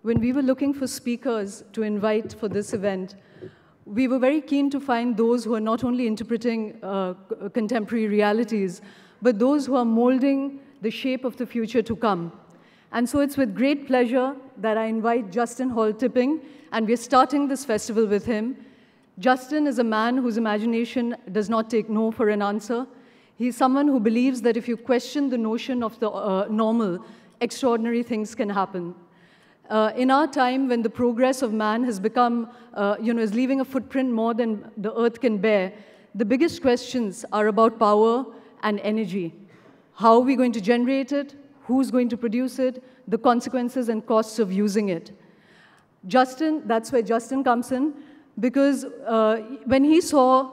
when we were looking for speakers to invite for this event, we were very keen to find those who are not only interpreting contemporary realities, but those who are molding the shape of the future to come. And so it's with great pleasure that I invite Justin Hall Tipping, and we're starting this festival with him. Justin is a man whose imagination does not take no for an answer. He's someone who believes that if you question the notion of the normal, extraordinary things can happen. In our time, when the progress of man has become, is leaving a footprint more than the earth can bear, the biggest questions are about power and energy. How are we going to generate it? Who's going to produce it? The consequences and costs of using it. Justin, that's where Justin comes in, because when he saw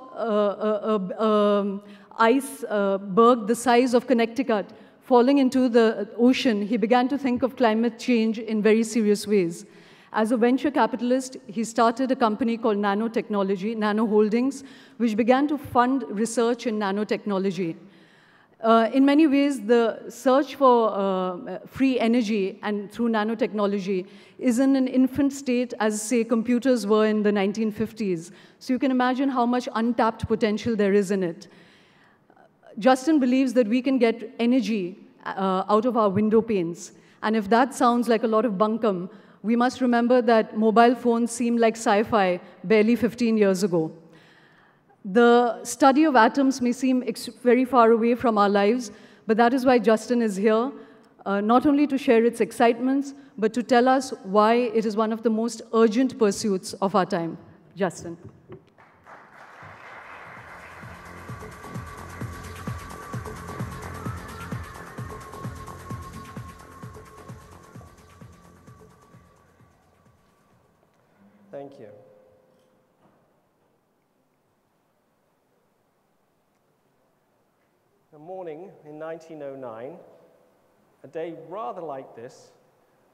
iceberg the size of Connecticut falling into the ocean, he began to think of climate change in very serious ways. As a venture capitalist, he started a company called Nanotechnology, Nano Holdings, which began to fund research in nanotechnology. In many ways, the search for free energy and through nanotechnology is in an infant state as, say, computers were in the 1950s. So you can imagine how much untapped potential there is in it. Justin believes that we can get energy out of our window panes. And if that sounds like a lot of bunkum, we must remember that mobile phones seemed like sci-fi barely 15 years ago. The study of atoms may seem very far away from our lives, but that is why Justin is here, not only to share its excitements, but to tell us why it is one of the most urgent pursuits of our time. Justin. Thank you. A morning in 1909, a day rather like this,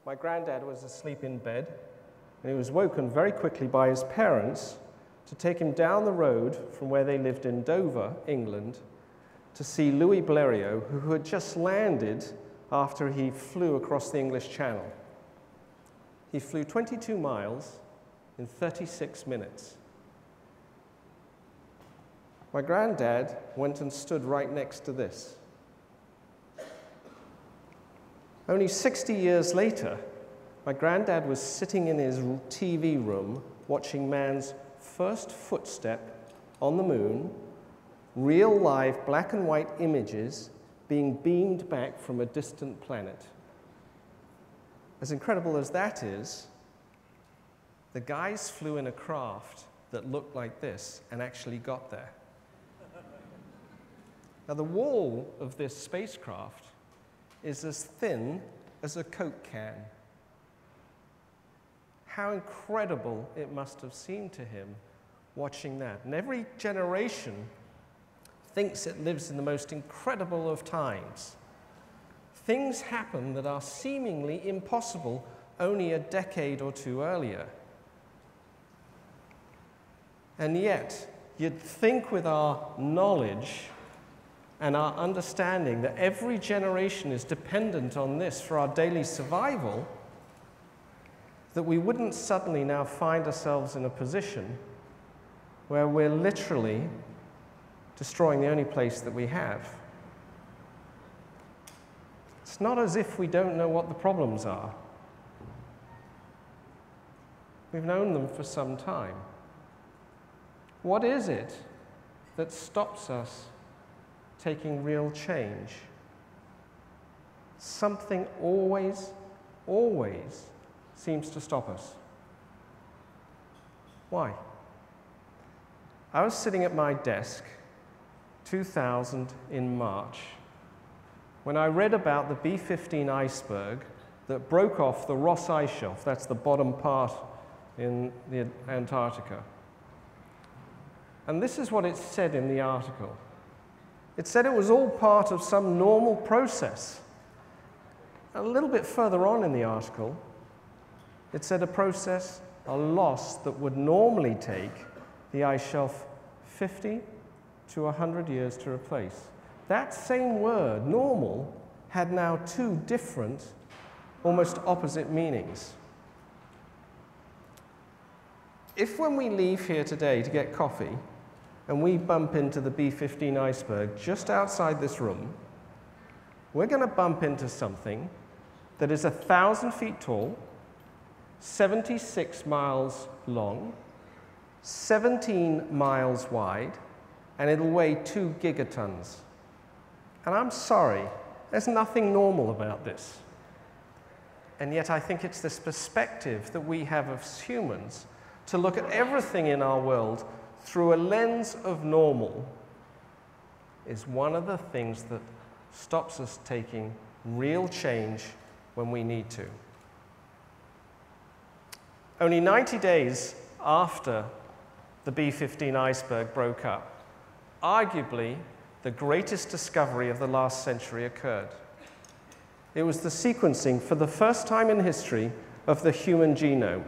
my granddad was asleep in bed, and he was woken very quickly by his parents to take him down the road from where they lived in Dover, England, to see Louis Blériot, who had just landed after he flew across the English Channel. He flew 22 miles in 36 minutes. My granddad went and stood right next to this. Only 60 years later, my granddad was sitting in his TV room watching man's first footstep on the moon, real live black and white images being beamed back from a distant planet. As incredible as that is, the guys flew in a craft that looked like this and actually got there. Now, the wall of this spacecraft is as thin as a Coke can. How incredible it must have seemed to him watching that. And every generation thinks it lives in the most incredible of times. Things happen that are seemingly impossible only a decade or two earlier. And yet, you'd think with our knowledge and our understanding that every generation is dependent on this for our daily survival, that we wouldn't suddenly now find ourselves in a position where we're literally destroying the only place that we have. It's not as if we don't know what the problems are. We've known them for some time. What is it that stops us taking real change? Something always seems to stop us. Why? I was sitting at my desk, 2000 in March, when I read about the B-15 iceberg that broke off the Ross Ice Shelf, that's the bottom part in the Antarctica. And this is what it said in the article. It said it was all part of some normal process. A little bit further on in the article, it said a loss that would normally take the ice shelf 50 to 100 years to replace. That same word, normal, had now two different, almost opposite meanings. If when we leave here today to get coffee and we bump into the B-15 iceberg just outside this room, we're going to bump into something that is 1,000 feet tall, 76 miles long, 17 miles wide, and it'll weigh 2 gigatons. And I'm sorry, there's nothing normal about this. And yet I think it's this perspective that we have as humans to look at everything in our world through a lens of normal is one of the things that stops us taking real change when we need to. Only 90 days after the B-15 iceberg broke up, arguably the greatest discovery of the last century occurred. It was the sequencing, for the first time in history, of the human genome.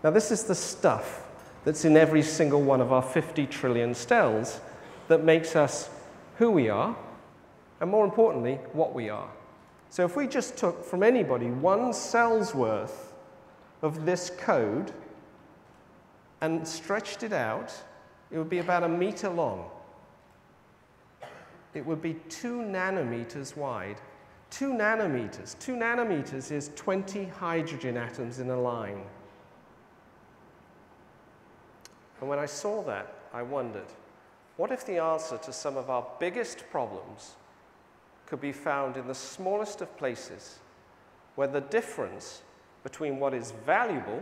Now, this is the stuff that's in every single one of our 50 trillion cells that makes us who we are, and more importantly, what we are. So if we just took from anybody 1 cell's worth of this code and stretched it out, it would be about 1 meter long. It would be 2 nanometers wide. 2 nanometers. 2 nanometers is 20 hydrogen atoms in a line. And when I saw that, I wondered, what if the answer to some of our biggest problems could be found in the smallest of places, where the difference between what is valuable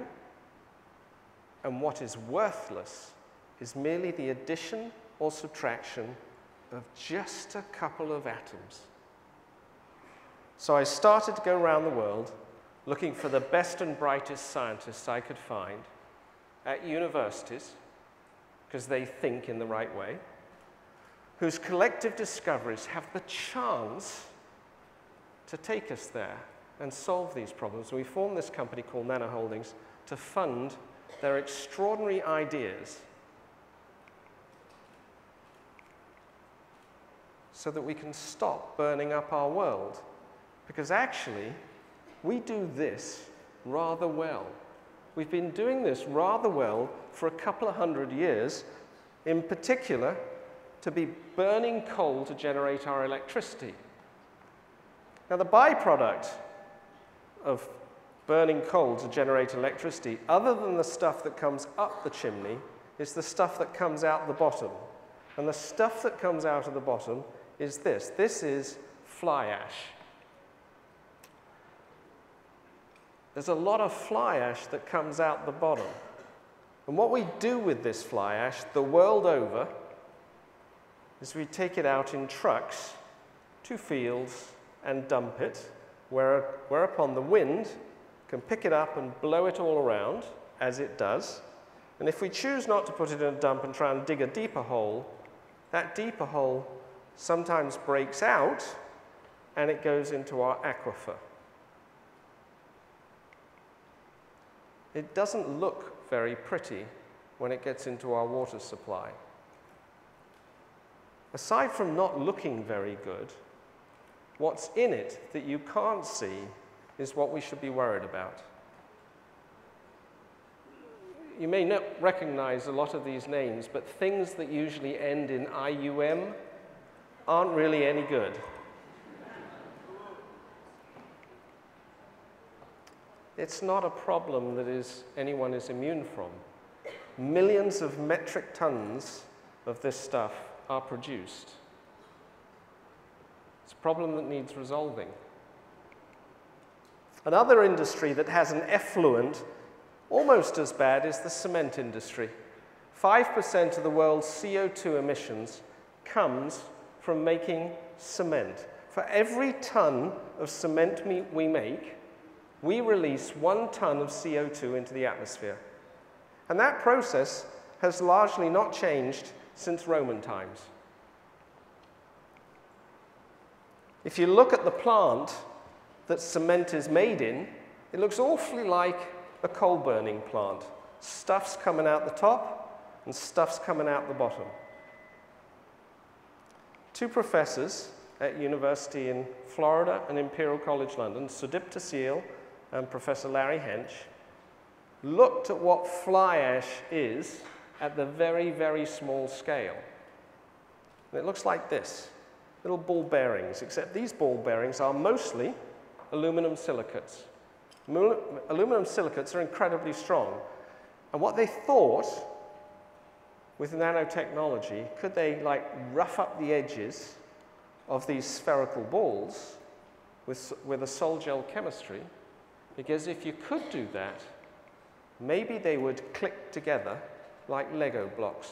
and what is worthless is merely the addition or subtraction of just a couple of atoms. So I started to go around the world looking for the best and brightest scientists I could find at universities, because they think in the right way, whose collective discoveries have the chance to take us there and solve these problems. And we formed this company called Nano Holdings to fund their extraordinary ideas so that we can stop burning up our world. Because actually, we do this rather well. We've been doing this rather well for a couple of 100 years, in particular, to be burning coal to generate our electricity. Now, the byproduct of burning coal to generate electricity, other than the stuff that comes up the chimney, is the stuff that comes out the bottom. And the stuff that comes out of the bottom is this. This is fly ash. There's a lot of fly ash that comes out the bottom. And what we do with this fly ash the world over is we take it out in trucks to fields and dump it, whereupon the wind can pick it up and blow it all around, as it does. And if we choose not to put it in a dump and try and dig a deeper hole, that deeper hole sometimes breaks out and it goes into our aquifer. It doesn't look very pretty when it gets into our water supply. Aside from not looking very good, what's in it that you can't see is what we should be worried about. You may not recognize a lot of these names, but things that usually end in IUM aren't really any good. It's not a problem that anyone is immune from. Millions of metric tons of this stuff are produced. It's a problem that needs resolving. Another industry that has an effluent almost as bad is the cement industry. 5% of the world's CO2 emissions comes from making cement. For every ton of cement we make, we release 1 ton of CO2 into the atmosphere. And that process has largely not changed since Roman times. If you look at the plant that cement is made in, it looks awfully like a coal-burning plant. Stuff's coming out the top and stuff's coming out the bottom. 2 professors at university in Florida and Imperial College London, Sudipta Seal and Professor Larry Hench, looked at what fly ash is at the very, very small scale. And it looks like this, little ball bearings, except these ball bearings are mostly aluminum silicates. Aluminum silicates are incredibly strong. And what they thought with nanotechnology, could they like rough up the edges of these spherical balls with a sol gel chemistry? Because if you could do that, maybe they would click together like Lego blocks.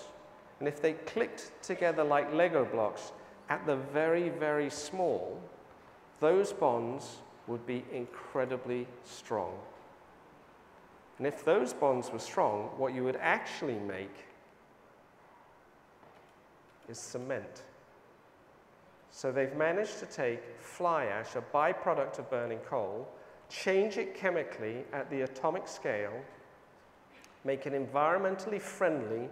And if they clicked together like Lego blocks at the very, very small, those bonds would be incredibly strong. And if those bonds were strong, what you would actually make is cement. So they've managed to take fly ash, a byproduct of burning coal, change it chemically at the atomic scale, make an environmentally friendly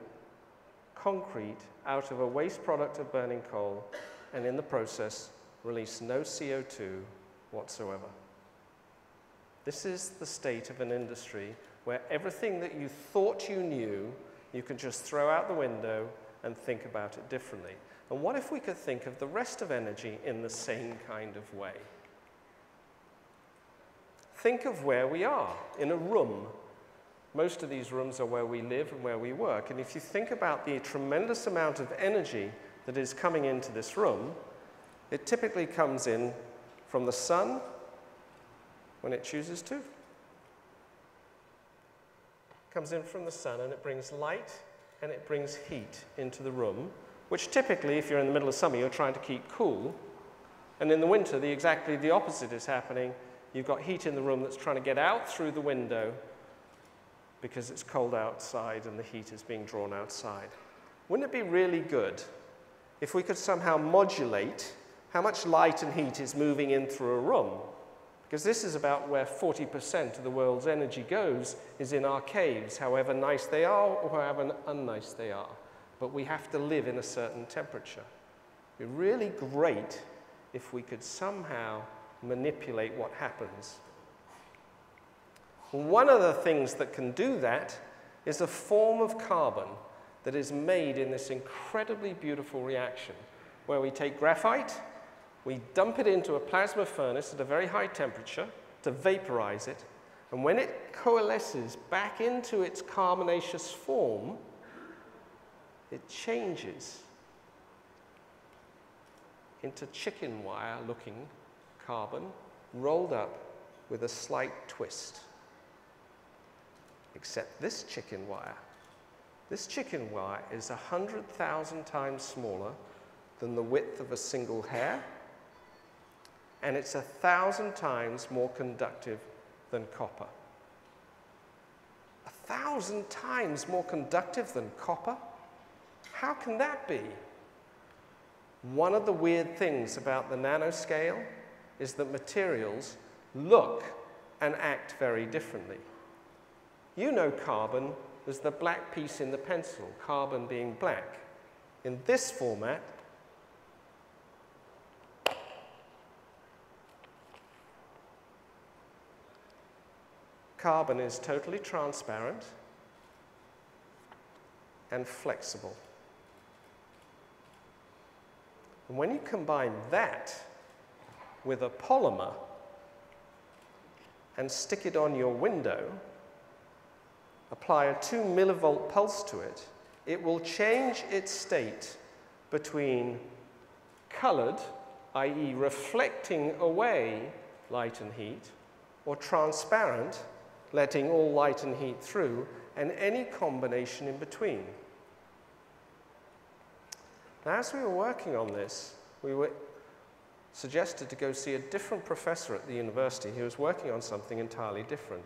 concrete out of a waste product of burning coal, and in the process, release no CO2 whatsoever. This is the state of an industry where everything that you thought you knew, you can just throw out the window and think about it differently. And what if we could think of the rest of energy in the same kind of way? Think of where we are in a room. Most of these rooms are where we live and where we work. And if you think about the tremendous amount of energy that is coming into this room, it typically comes in from the sun when it chooses to. It comes in from the sun and it brings light and it brings heat into the room, which typically, if you're in the middle of summer, you're trying to keep cool. And in the winter, exactly the opposite is happening. You've got heat in the room that's trying to get out through the window because it's cold outside and the heat is being drawn outside. Wouldn't it be really good if we could somehow modulate how much light and heat is moving in through a room? Because this is about where 40% of the world's energy goes, is in our caves, however nice they are or however unnice they are. But we have to live in a certain temperature. It would be really great if we could somehow manipulate what happens. One of the things that can do that is a form of carbon that is made in this incredibly beautiful reaction, where we take graphite, we dump it into a plasma furnace at a very high temperature to vaporize it, and when it coalesces back into its carbonaceous form, it changes into chicken wire looking carbon rolled up with a slight twist. Except this chicken wire is 100,000 times smaller than the width of a single hair, and it's 1,000 times more conductive than copper. 1,000 times more conductive than copper? How can that be? One of the weird things about the nanoscale is that materials look and act very differently. You know carbon as the black piece in the pencil, carbon being black. In this format, carbon is totally transparent and flexible. And when you combine that with a polymer and stick it on your window, apply a 2 millivolt pulse to it, it will change its state between colored, i.e. reflecting away light and heat, or transparent, letting all light and heat through, and any combination in between. Now, as we were working on this, we were suggested to go see a different professor at the university who was working on something entirely different.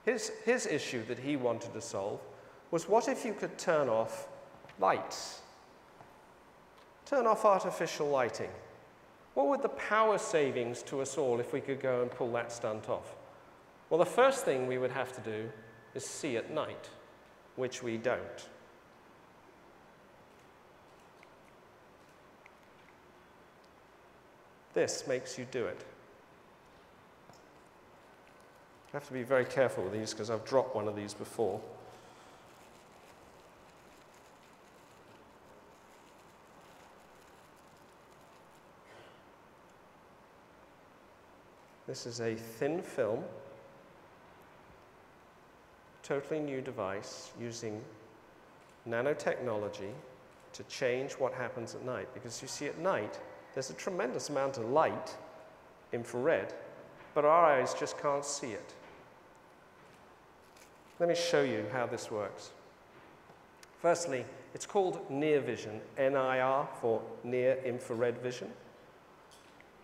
His issue that he wanted to solve was, what if you could turn off lights? Turn off artificial lighting. What would the power savings to us all if we could go and pull that stunt off? Well, the first thing we would have to do is see at night, which we don't. This makes you do it. I have to be very careful with these because I've dropped one of these before. This is a thin film, totally new device using nanotechnology to change what happens at night. Because you see, at night, there's a tremendous amount of light, infrared, but our eyes just can't see it. Let me show you how this works. Firstly, it's called near vision, NIR for near infrared vision.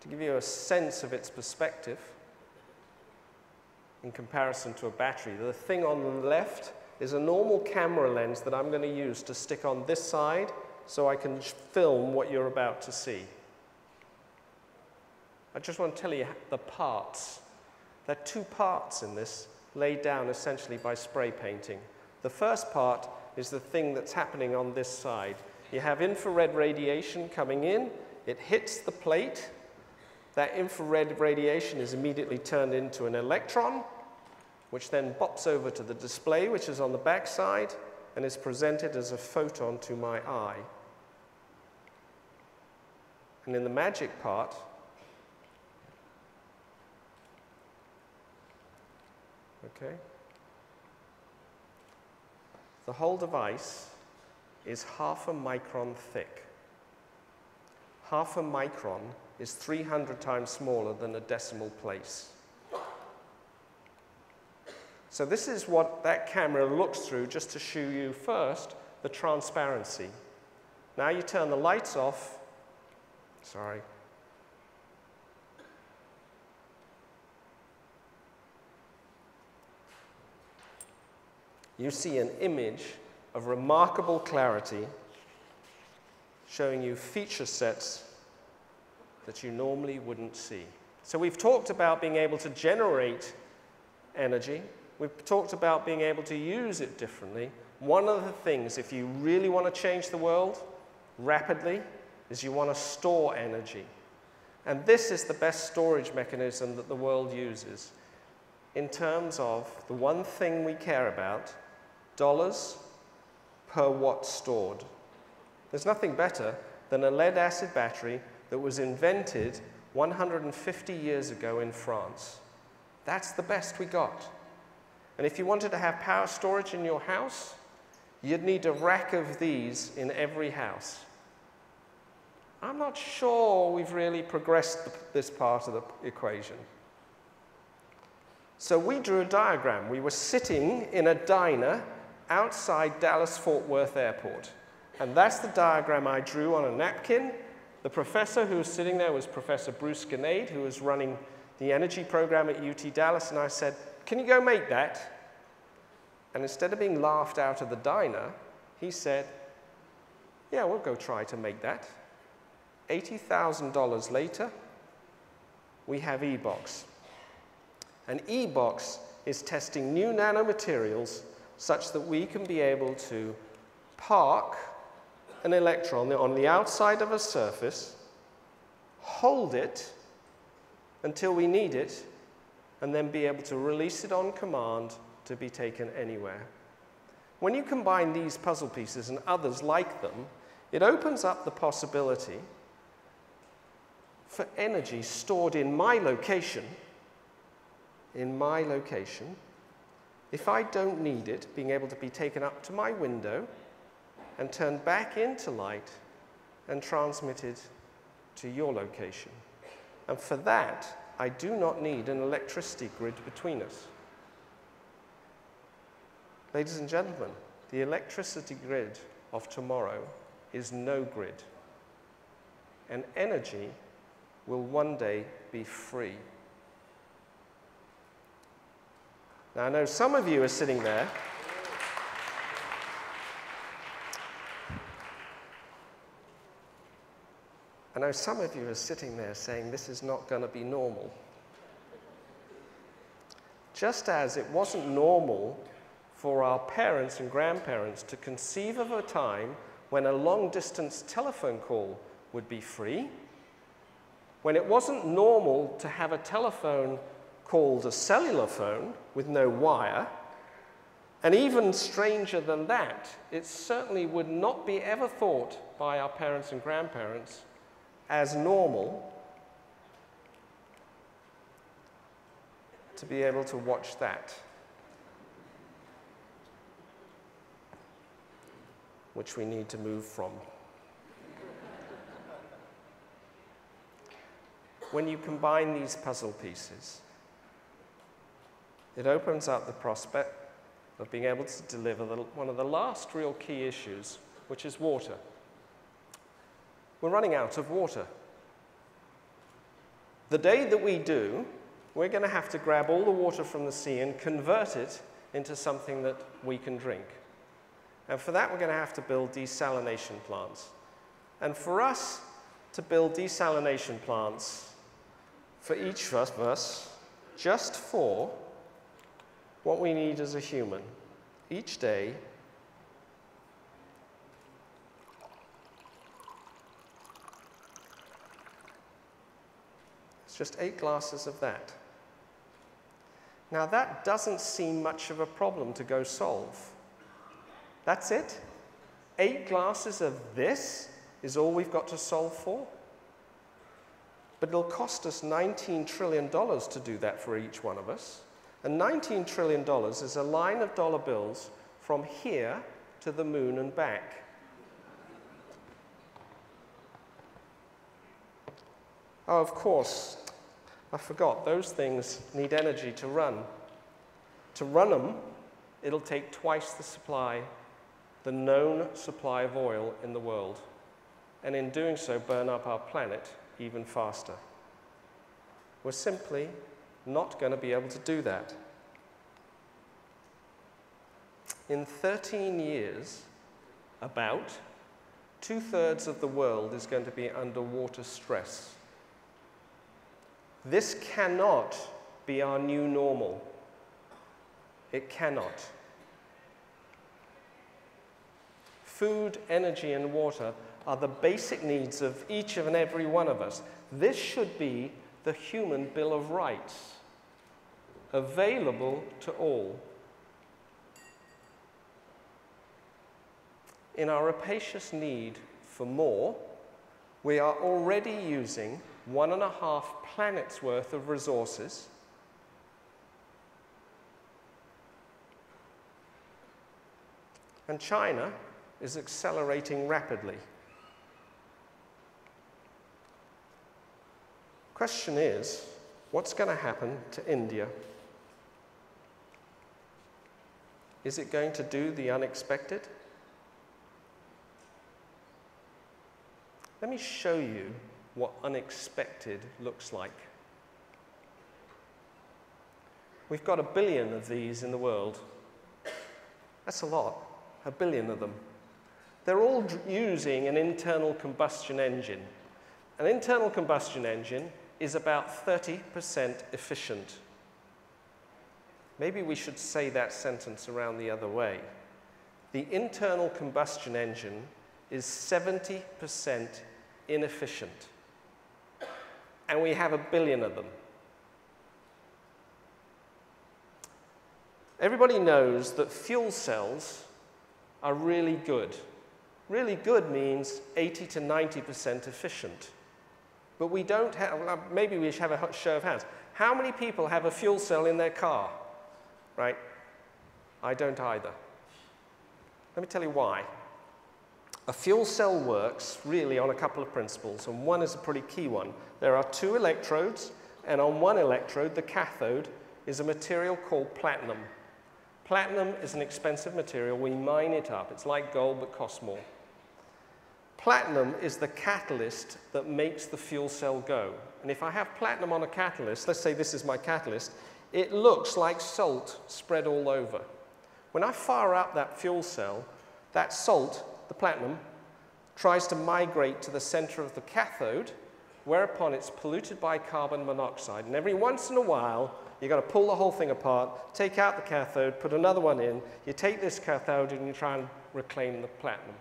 To give you a sense of its perspective in comparison to a battery, the thing on the left is a normal camera lens that I'm going to use to stick on this side so I can film what you're about to see. I just want to tell you the parts. There are two parts in this, laid down essentially by spray painting. The first part is the thing that's happening on this side. You have infrared radiation coming in, it hits the plate, that infrared radiation is immediately turned into an electron, which then bops over to the display, which is on the back side, and is presented as a photon to my eye. And in the magic part, okay, the whole device is half a micron thick. Half a micron is 300 times smaller than a decimal place. So this is what that camera looks through, just to show you first the transparency. Now you turn the lights off. Sorry. You see an image of remarkable clarity showing you feature sets that you normally wouldn't see. So we've talked about being able to generate energy. We've talked about being able to use it differently. One of the things, if you really want to change the world rapidly, is you want to store energy. And this is the best storage mechanism that the world uses in terms of the one thing we care about, dollars per watt stored. There's nothing better than a lead-acid battery that was invented 150 years ago in France. That's the best we got. And if you wanted to have power storage in your house, you'd need a rack of these in every house. I'm not sure we've really progressed this part of the equation. So we drew a diagram. We were sitting in a diner outside Dallas-Fort Worth Airport. And that's the diagram I drew on a napkin. The professor who was sitting there was Professor Bruce Ganade, who was running the energy program at UT Dallas. And I said, "Can you go make that?" And instead of being laughed out of the diner, he said, "Yeah, we'll go try to make that." $80,000 later, we have eBox. And eBox is testing new nanomaterials such that we can be able to park an electron on the outside of a surface, hold it until we need it, and then be able to release it on command to be taken anywhere. When you combine these puzzle pieces and others like them, it opens up the possibility for energy stored in my location, if I don't need it, being able to be taken up to my window and turned back into light and transmitted to your location. And for that, I do not need an electricity grid between us. Ladies and gentlemen, the electricity grid of tomorrow is no grid. And energy will one day be free. Now, I know some of you are sitting there saying this is not going to be normal. Just as it wasn't normal for our parents and grandparents to conceive of a time when a long-distance telephone call would be free, when it wasn't normal to have a telephone called a cellular phone with no wire. And even stranger than that, it certainly would not be ever thought by our parents and grandparents as normal to be able to watch that, which we need to move from. When you combine these puzzle pieces, it opens up the prospect of being able to deliver one of the last real key issues, which is water. We're running out of water. The day that we do, we're going to have to grab all the water from the sea and convert it into something that we can drink. And for that, we're going to have to build desalination plants. And for us to build desalination plants for each of us, just for what we need as a human, each day, it's just 8 glasses of that. Now that doesn't seem much of a problem to go solve. That's it? 8 glasses of this is all we've got to solve for? But it'll cost us $19 trillion to do that for each one of us. And $19 trillion is a line of dollar bills from here to the moon and back. Oh, of course, I forgot, those things need energy to run. To run them, it'll take twice the supply, the known supply of oil in the world, and in doing so, burn up our planet even faster. We're simply not going to be able to do that. In 13 years, about 2/3 of the world is going to be under water stress. This cannot be our new normal. It cannot. Food, energy, and water are the basic needs of each and every one of us. This should be the human Bill of Rights, available to all. In our rapacious need for more, we are already using 1.5 planets worth of resources. And China is accelerating rapidly. Question is, what's going to happen to India? Is it going to do the unexpected? Let me show you what unexpected looks like. We've got 1 billion of these in the world. That's a lot, 1 billion of them. They're all using an internal combustion engine. An internal combustion engine is about 30% efficient. Maybe we should say that sentence around the other way. The internal combustion engine is 70% inefficient. And we have 1 billion of them. Everybody knows that fuel cells are really good. Really good means 80 to 90% efficient. But we don't have, maybe we should have a show of hands. How many people have a fuel cell in their car? Right? I don't either. Let me tell you why. A fuel cell works really on a couple of principles, and one is a pretty key one. There are 2 electrodes, and on one electrode, the cathode, is a material called platinum. Platinum is an expensive material. We mine it up. It's like gold, but costs more. Platinum is the catalyst that makes the fuel cell go. And if I have platinum on a catalyst, let's say this is my catalyst, it looks like salt spread all over. When I fire up that fuel cell, that salt, the platinum, tries to migrate to the center of the cathode, whereupon it's polluted by carbon monoxide. And every once in a while, you've got to pull the whole thing apart, take out the cathode, put another one in. You take this cathode and you try and reclaim the platinum,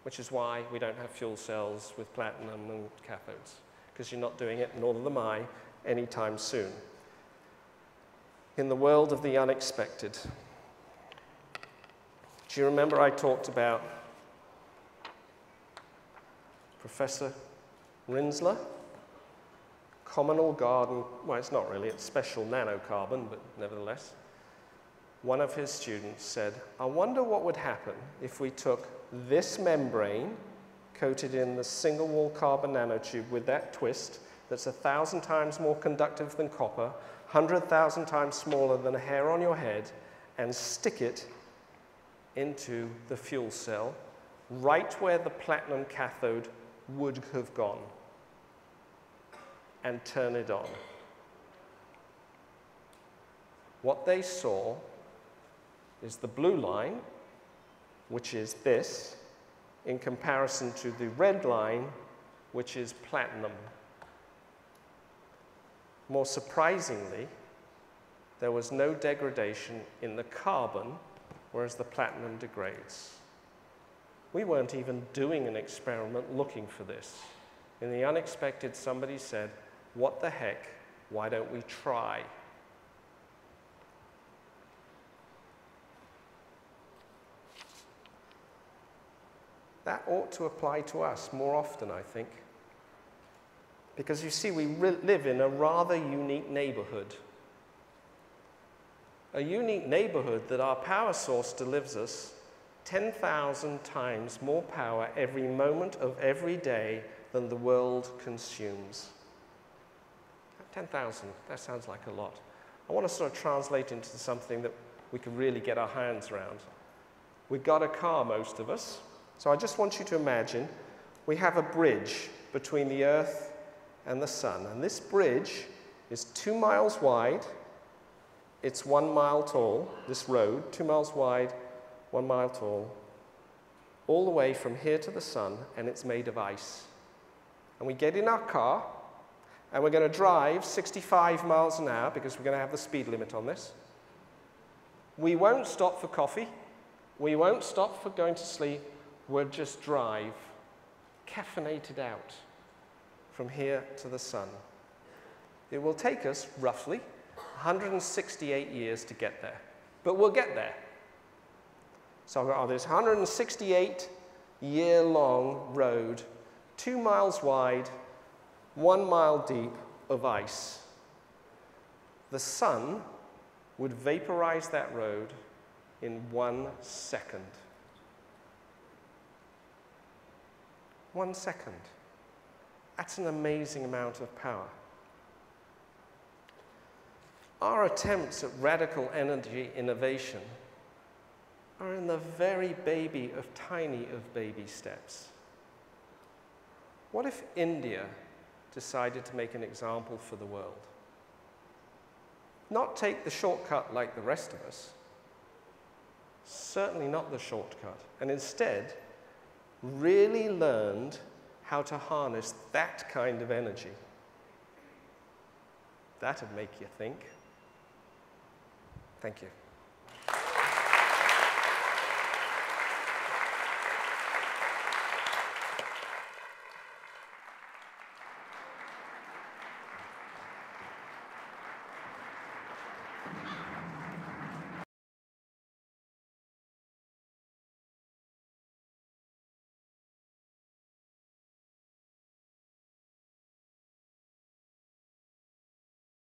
which is why we don't have fuel cells with platinum and cathodes, because you're not doing it, nor am I, anytime soon. in the world of the unexpected. Do you remember I talked about Professor Rinsler? Communal garden, well, it's not really, it's special nanocarbon, but nevertheless. One of his students said, I wonder what would happen if we took this membrane coated in the single wall carbon nanotube with that twist that's 1,000 times more conductive than copper, 100,000 times smaller than a hair on your head, and stick it into the fuel cell right where the platinum cathode would have gone, and turn it on. What they saw is the blue line, which is this, in comparison to the red line, which is platinum. More surprisingly, there was no degradation in the carbon, whereas the platinum degrades. We weren't even doing an experiment looking for this. In the unexpected, somebody said, what the heck, why don't we try? That ought to apply to us more often, I think. Because you see, we live in a rather unique neighborhood. A unique neighborhood that our power source delivers us 10,000 times more power every moment of every day than the world consumes. 10,000, that sounds like a lot. I want to sort of translate into something that we can really get our hands around. We've got a car, most of us. So I just want you to imagine we have a bridge between the Earth and the Sun. And this bridge is 2 miles wide. It's 1 mile tall, this road, 2 miles wide, 1 mile tall, all the way from here to the Sun, and it's made of ice. And we get in our car, and we're going to drive 65 miles an hour, because we're going to have the speed limit on this. We won't stop for coffee. We won't stop for going to sleep. We'll just drive, caffeinated out, from here to the Sun. It will take us, roughly, 168 years to get there. But we'll get there. So I've got this 168-year-long road, 2 miles wide, 1 mile deep of ice. The Sun would vaporize that road in 1 second. 1 second. That's an amazing amount of power. Our attempts at radical energy innovation are in the very baby of tiny of baby steps. What if India decided to make an example for the world? Not take the shortcut like the rest of us, certainly not the shortcut, and instead really learned how to harness that kind of energy. That'd make you think. Thank you.